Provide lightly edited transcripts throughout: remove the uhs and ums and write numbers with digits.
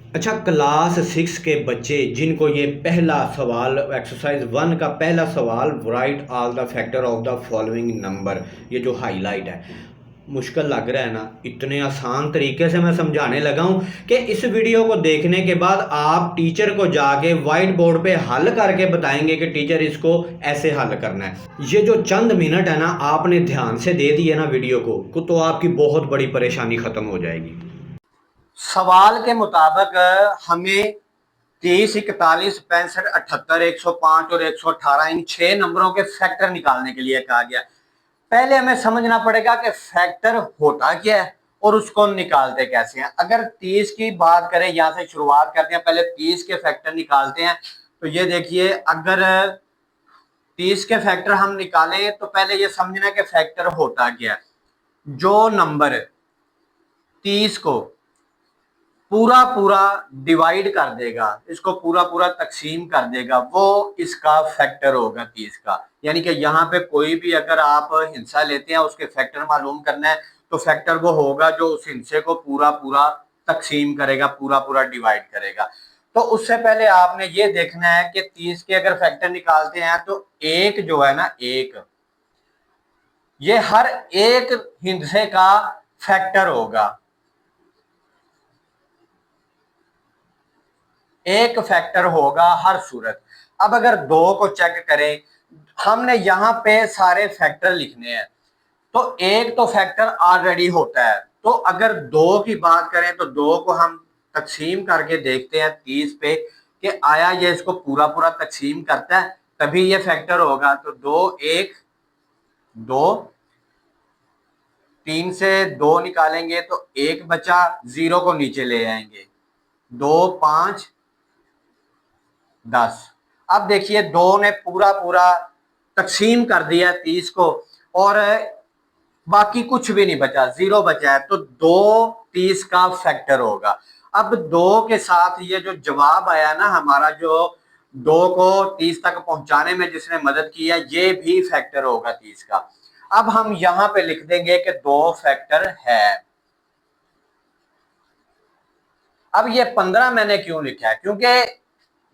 अच्छा, क्लास 6 के बच्चे जिनको ये पहला सवाल एक्सरसाइज 1 का पहला सवाल right all the factor of the following number, ये जो हाईलाइट है, मुश्किल लग रहा है ना। इतने आसान तरीके से मैं समझाने लगा हूँ कि इस वीडियो को देखने के बाद आप टीचर को जाके वाइट बोर्ड पे हल करके बताएंगे कि टीचर इसको ऐसे हल करना है। ये जो चंद मिनट है ना, आपने ध्यान से दे दिए ना वीडियो को तो आपकी बहुत बड़ी परेशानी खत्म हो जाएगी। सवाल के मुताबिक हमें 30, 41, 65, 78, 105 और 118 इन 6 नंबरों के फैक्टर निकालने के लिए कहा गया। पहले हमें समझना पड़ेगा कि फैक्टर होता क्या है और उसको निकालते कैसे हैं। अगर 30 की बात करें, यहां से शुरुआत करते हैं, पहले 30 के फैक्टर निकालते हैं। तो ये देखिए, अगर 30 के फैक्टर हम निकालें तो पहले ये समझना कि फैक्टर होता क्या है। जो नंबर 30 को पूरा पूरा डिवाइड कर देगा, इसको पूरा पूरा तकसीम कर देगा, वो इसका फैक्टर होगा 30 का। यानी कि यहाँ पे कोई भी अगर आप हिस्सा लेते हैं, उसके फैक्टर मालूम करना है, तो फैक्टर वो होगा जो उस हिस्से को पूरा पूरा तकसीम करेगा, पूरा पूरा डिवाइड करेगा। तो उससे पहले आपने ये देखना है कि 30 के अगर फैक्टर निकालते हैं तो एक जो है ना, एक ये हर एक हिस्से का फैक्टर होगा, एक फैक्टर होगा हर सूरत। अब अगर दो को चेक करें, हमने यहां पे सारे फैक्टर लिखने हैं, तो एक तो फैक्टर ऑलरेडी होता है। तो अगर दो की बात करें तो दो को हम तकसीम करके देखते हैं 30 पे कि आया ये इसको पूरा पूरा तकसीम करता है, तभी ये फैक्टर होगा। तो दो एक, दो, 3 से दो निकालेंगे तो एक बचा, जीरो को नीचे ले आएंगे, 2, 5, 10। अब देखिए, दो ने पूरा पूरा तकसीम कर दिया 30 को और बाकी कुछ भी नहीं बचा, जीरो बचा है। तो दो 30 का फैक्टर होगा। अब दो के साथ ये जो जवाब आया ना हमारा, जो दो को 30 तक पहुंचाने में जिसने मदद की है, ये भी फैक्टर होगा 30 का। अब हम यहां पे लिख देंगे कि दो फैक्टर है। अब ये 15 मैंने क्यों लिखा है, क्योंकि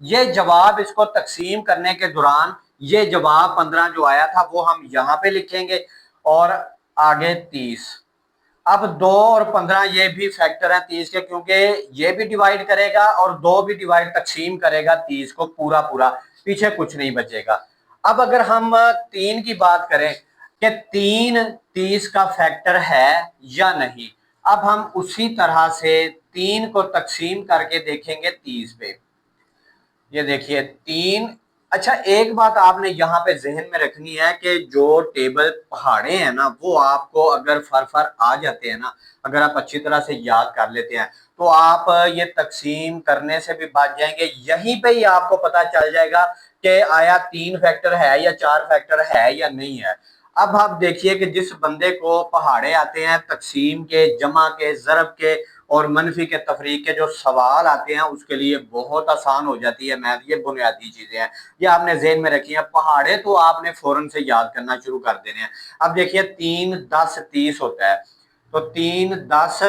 ये जवाब इसको तकसीम करने के दौरान ये जवाब 15 जो आया था वो हम यहां पे लिखेंगे और आगे 30। अब 2 और 15 ये भी फैक्टर है 30 के, क्योंकि ये भी डिवाइड करेगा और दो भी डिवाइड तकसीम करेगा 30 को पूरा पूरा, पीछे कुछ नहीं बचेगा। अब अगर हम 3 की बात करें कि 3 30 का फैक्टर है या नहीं, अब हम उसी तरह से 3 को तकसीम करके देखेंगे 30 पे। ये देखिए 3। अच्छा, एक बात आपने यहाँ पे जहन में रखनी है कि जो टेबल पहाड़े हैं ना, वो आपको अगर फर आ जाते हैं ना, अगर आप अच्छी तरह से याद कर लेते हैं, तो आप ये तकसीम करने से भी बच जाएंगे। यहीं पे ही आपको पता चल जाएगा कि आया 3 फैक्टर है या 4 फैक्टर है या नहीं है। अब आप देखिए कि जिस बंदे को पहाड़े आते हैं, तकसीम के, जमा के, ज़रब के और मनफी के तफरीक के जो सवाल आते हैं, उसके लिए बहुत आसान हो जाती है मैथ। ये बुनियादी चीजें हैं, ये आपने जेहन में रखी है। पहाड़े तो आपने फौरन से याद करना शुरू कर देने हैं। अब देखिए 3, 10, 30 होता है, तो 3, 10,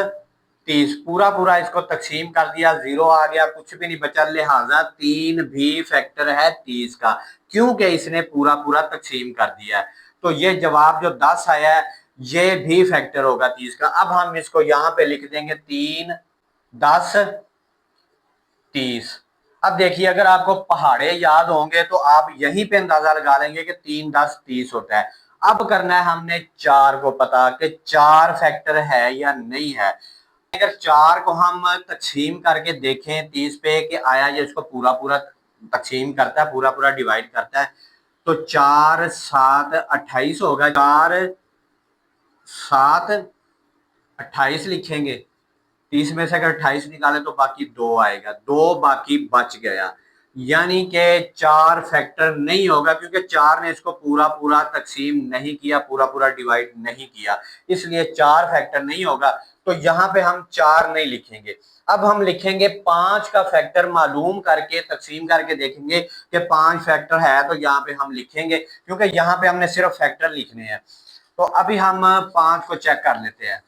30 पूरा पूरा इसको तकसीम कर दिया, जीरो आ गया, कुछ भी नहीं बचा, लिहाजा 3 भी फैक्टर है 30 का, क्योंकि इसने पूरा पूरा तकसीम कर दिया है। तो ये जवाब जो 10 आया है, ये भी फैक्टर होगा 30 का। अब हम इसको यहां पे लिख देंगे 3, 10, 30। अब देखिए, अगर आपको पहाड़े याद होंगे तो आप यहीं पे अंदाजा लगा लेंगे कि 3, 10, 30 होता है। अब करना है हमने 4 को पता कि 4 फैक्टर है या नहीं है। अगर 4 को हम तकसीम करके देखें 30 पे कि आया ये इसको पूरा पूरा तकसीम करता है, पूरा पूरा डिवाइड करता है, तो 4, 7, 28 होगा। 4, 7, 28 लिखेंगे। 30 में से अगर 28 निकाले तो बाकी 2 आएगा, 2 बाकी बच गया। यानी कि 4 फैक्टर नहीं होगा, क्योंकि 4 ने इसको पूरा पूरा तकसीम नहीं किया, पूरा पूरा डिवाइड नहीं किया, इसलिए 4 फैक्टर नहीं होगा। तो यहाँ पे हम 4 नहीं लिखेंगे। अब हम लिखेंगे 5 का फैक्टर मालूम करके तकसीम करके देखेंगे कि 5 फैक्टर है, तो यहाँ पे हम लिखेंगे, क्योंकि यहाँ पे हमने सिर्फ फैक्टर लिखने हैं। तो अभी हम 5 को चेक कर लेते हैं।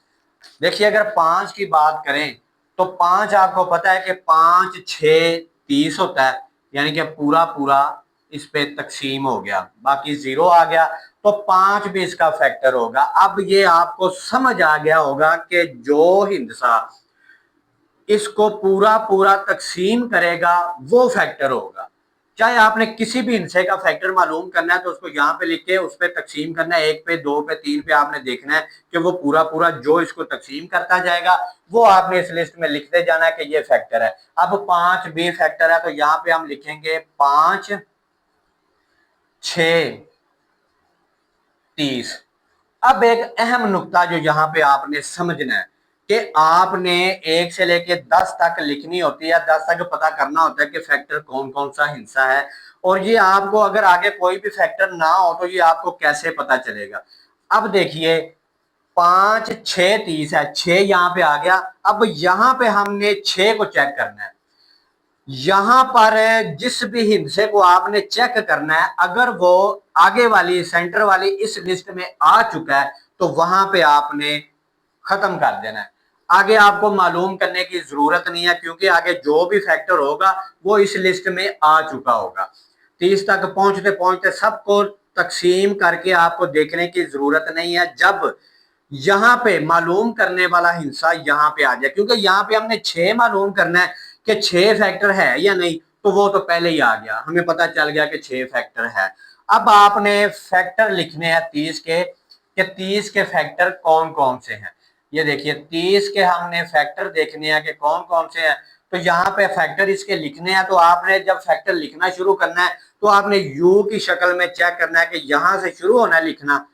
देखिए, अगर 5 की बात करें तो 5 आपको पता है कि 5 6 30 होता है, यानी कि पूरा पूरा इस पे तकसीम हो गया, बाकी 0 आ गया, तो 5 भी इसका फैक्टर होगा। अब ये आपको समझ आ गया होगा कि जो हिंसा इसको पूरा पूरा तकसीम करेगा वो फैक्टर होगा। चाहे आपने किसी भी हिस्से का फैक्टर मालूम करना है तो उसको यहाँ पे लिख के उस पर तकसीम करना है, 1 पे 2 पे 3 पे आपने देखना है कि वो पूरा पूरा जो इसको तकसीम करता जाएगा वो आपने इस लिस्ट में लिखते जाना है कि ये फैक्टर है। अब 5 भी फैक्टर है तो यहाँ पे हम लिखेंगे 5 6 30। अब एक अहम नुक्ता जो यहाँ पे आपने समझना है कि आपने 1 से लेके 10 तक लिखनी होती है, 10 तक पता करना होता है कि फैक्टर कौन कौन सा हिस्सा है, और ये आपको अगर आगे कोई भी फैक्टर ना हो तो ये आपको कैसे पता चलेगा। अब देखिए 5 6 30 है, 6 यहाँ पे आ गया। अब यहाँ पे हमने 6 को चेक करना है। यहां पर जिस भी हिस्से को आपने चेक करना है, अगर वो आगे वाली सेंटर वाली इस लिस्ट में आ चुका है तो वहां पे आपने खत्म कर देना है। आगे आपको मालूम करने की जरूरत नहीं है क्योंकि आगे जो भी फैक्टर होगा वो इस लिस्ट में आ चुका होगा। 30 तक पहुंचते पहुंचते सबको तकसीम करके आपको देखने की जरूरत नहीं है। जब यहां पे मालूम करने वाला हिस्सा यहां पे आ जाए, क्योंकि यहां पे हमने 6 मालूम करना है कि 6 फैक्टर है या नहीं, तो वो तो पहले ही आ गया, हमें पता चल गया कि 6 फैक्टर है। अब आपने फैक्टर लिखने हैं 30 के कि 30 के फैक्टर कौन कौन से हैं। ये देखिए 30 के हमने फैक्टर देखने हैं कि कौन कौन से हैं, तो यहाँ पे फैक्टर इसके लिखने हैं। तो आपने जब फैक्टर लिखना शुरू करना है तो आपने यू की शक्ल में चेक करना है कि यहां से शुरू होना है लिखना,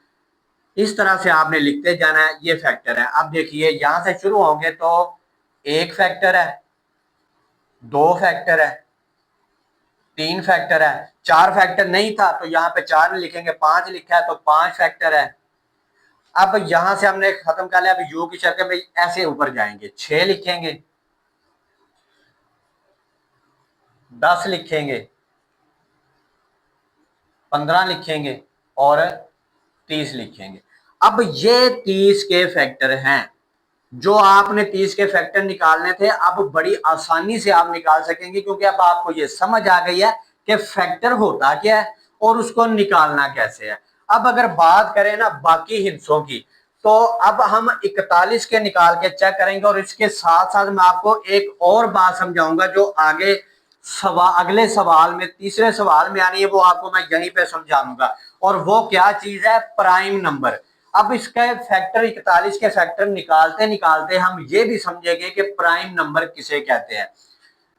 इस तरह से आपने लिखते जाना है। ये फैक्टर है। अब देखिए यहां से शुरू होंगे तो 1 फैक्टर है, 2 फैक्टर है, 3 फैक्टर है, 4 फैक्टर नहीं था तो यहाँ पे 4 नहीं लिखेंगे, 5 लिखा है तो 5 फैक्टर है। अब यहां से हमने खत्म कर लिया। अब यू की शक्ल में ऐसे ऊपर जाएंगे, 6 लिखेंगे, 10 लिखेंगे, 15 लिखेंगे और 30 लिखेंगे। अब ये 30 के फैक्टर हैं जो आपने 30 के फैक्टर निकालने थे। अब बड़ी आसानी से आप निकाल सकेंगे क्योंकि अब आपको ये समझ आ गई है कि फैक्टर होता क्या है और उसको निकालना कैसे है। अब अगर बात करें ना बाकी हिस्सों की, तो अब हम 41 के निकाल के चेक करेंगे और इसके साथ साथ मैं आपको एक और बात समझाऊंगा जो आगे अगले सवाल में, तीसरे सवाल में आनी है, वो आपको मैं यहीं पे समझाऊंगा। और वो क्या चीज है? Prime number. अब इसका फैक्टर 41 के फैक्टर निकालते निकालते हम ये भी समझेंगे कि प्राइम नंबर किसे कहते हैं।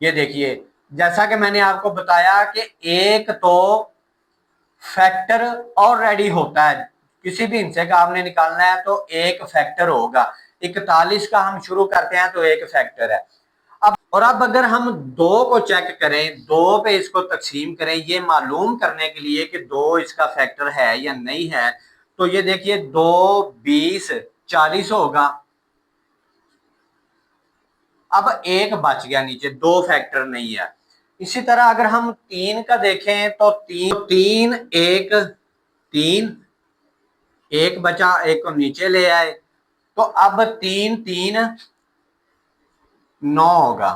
ये देखिए जैसा कि मैंने आपको बताया कि एक तो फैक्टर ऑलरेडी होता है, किसी भी हिस्से का आपने निकालना है तो एक फैक्टर होगा। 41 का हम शुरू करते हैं तो एक फैक्टर है। अब अगर हम 2 को चेक करें, 2 पे इसको तकसीम करें ये मालूम करने के लिए कि 2 इसका फैक्टर है या नहीं है, तो ये देखिए 2 20 40 होगा। अब एक बच गया नीचे, 2 फैक्टर नहीं है। इसी तरह अगर हम 3 का देखें तो 3 एक 3 एक बचा, एक को नीचे ले आए तो अब 3 3 9 होगा,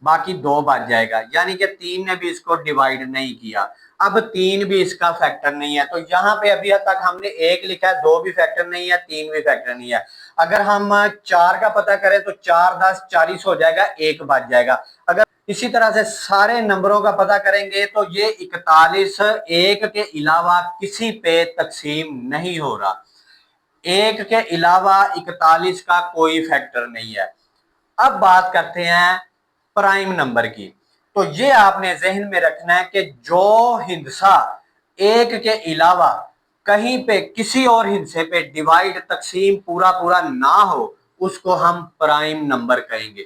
बाकी 2 बच जाएगा, यानी कि 3 ने भी इसको डिवाइड नहीं किया। अब 3 भी इसका फैक्टर नहीं है, तो यहाँ पे अभी तक हमने 1 लिखा है, 2 भी फैक्टर नहीं है, 3 भी फैक्टर नहीं है। अगर हम 4 का पता करें तो 4 10 40 हो जाएगा, 1 बच जाएगा। अगर इसी तरह से सारे नंबरों का पता करेंगे तो ये 41 1 के अलावा किसी पे तकसीम नहीं हो रहा, 1 के अलावा 41 का कोई फैक्टर नहीं है। अब बात करते हैं प्राइम नंबर की। तो ये आपने जहन में रखना है कि जो हिस्सा 1 के अलावा कहीं पे किसी और हिस्से पे डिवाइड तकसीम पूरा पूरा ना हो उसको हम प्राइम नंबर कहेंगे,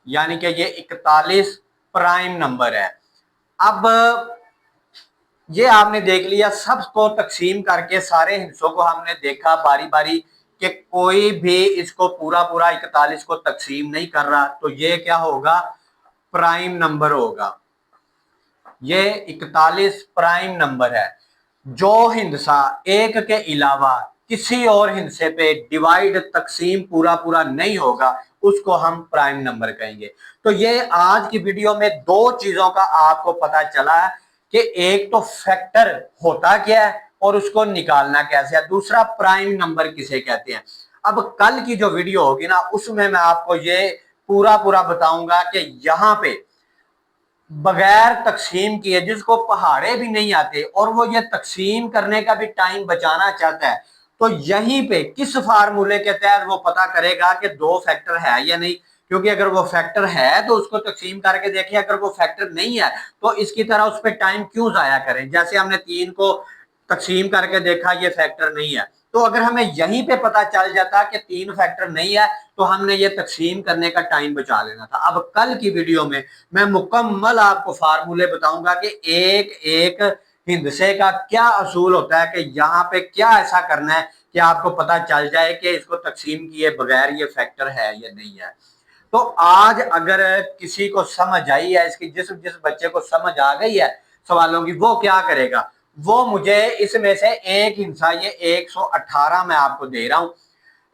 यानी कि ये 41 प्राइम नंबर है। अब ये आपने देख लिया, सबको तकसीम करके सारे हिस्सों को हमने देखा बारी बारी कि कोई भी इसको पूरा पूरा 41 को तकसीम नहीं कर रहा, तो ये क्या होगा? प्राइम नंबर होगा। ये 41 प्राइम नंबर है। जो हिस्सा 1 के अलावा किसी और हिस्से पे डिवाइड तकसीम पूरा पूरा नहीं होगा, उसको हम प्राइम नंबर कहेंगे। तो ये आज की वीडियो में दो चीजों का आपको पता चला है कि एक तो फैक्टर होता क्या है और उसको निकालना कैसे है, दूसरा प्राइम नंबर किसे कहते हैं। अब कल की जो वीडियो होगी ना, उसमें मैं आपको ये पूरा पूरा बताऊंगा कि यहाँ पे बगैर तकसीम किए जिसको पहाड़े भी नहीं आते और वो ये तकसीम करने का भी टाइम बचाना चाहता है, तो यहीं पे किस फार्मूले के तहत वो पता करेगा कि दो फैक्टर है या नहीं। क्योंकि अगर वो फैक्टर है तो उसको तकसीम करके देखिए, अगर वो फैक्टर नहीं है तो इसकी तरह उस पर टाइम क्यों जाया करें। जैसे हमने 3 को तकसीम करके देखा, ये फैक्टर नहीं है, तो अगर हमें यहीं पे पता चल जाता कि 3 फैक्टर नहीं है तो हमने ये तकसीम करने का टाइम बचा लेना था। अब कल की वीडियो में मैं मुकम्मल आपको फार्मूले बताऊंगा कि एक एक हिंदसे का क्या असूल होता है, कि यहाँ पे क्या ऐसा करना है कि आपको पता चल जाए कि इसको तकसीम किए बगैर ये फैक्टर है या नहीं है। तो आज अगर किसी को समझ आई है, इसकी जिस जिस बच्चे को समझ आ गई है सवालों की, वो क्या करेगा, वो मुझे इसमें से एक हिस्सा, ये 118 मैं आपको दे रहा हूं,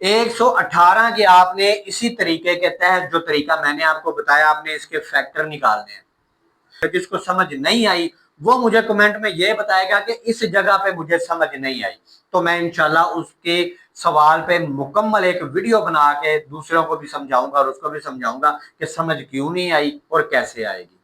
118 के आपने इसी तरीके के तहत जो तरीका मैंने आपको बताया, आपने इसके फैक्टर निकालने हैं। जिसको समझ नहीं आई वो मुझे कमेंट में ये बताएगा कि इस जगह पे मुझे समझ नहीं आई, तो मैं इंशाल्लाह उसके सवाल पे मुकम्मल एक वीडियो बना के दूसरों को भी समझाऊंगा और उसको भी समझाऊंगा कि समझ क्यों नहीं आई और कैसे आएगी।